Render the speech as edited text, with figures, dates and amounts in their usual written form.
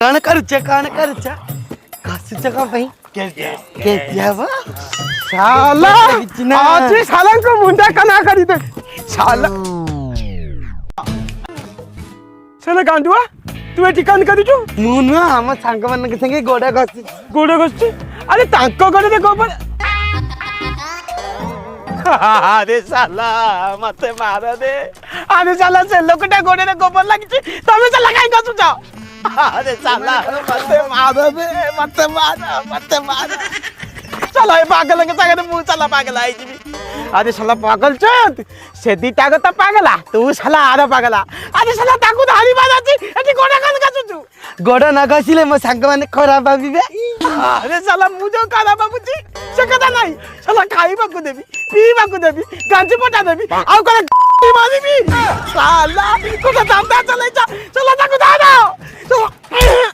कौन करुचा घासुचा का भाई क्या बा शाला आज शाला को मुंडा कना करी दे शाला शाला गांडुआ तू एठी कान करिछु ମୁଁ ନୁହଁ ଆମ ସାଙ୍ଗମାନଙ୍କ ସାଙ୍ଗେ ଗୋଡ ଘଷି गोड़ गस्ती अरे तांको गोड़ दे गोबर अरे साला मते मार दे अरे साला से लोकटा गोड़े रे गोबर लागिछि तमे साला काई गसु जाओ अरे साला मते मार चलो ए पागल के सागे मु साला पागल आई जीबी अरे साला पागल छत से दिटा गता पागला तू साला आरा पागला अरे साला ताकू धारी बाजाची एठी गोड़ा कान गसुछु ଗୋଡ ନ ଘଷିଲେ ମୋ ସାଙ୍ଗମାନେ ଖରାପ ଭାବିବେ अरे साला मु जो काला बाबूजी से कथा नहीं साला खाइबाकू देबी पीबाकू देबी गांजी पटा देबी आउ करे मारिबी साला तू तो धंधा चलै जा साला ताकू दादा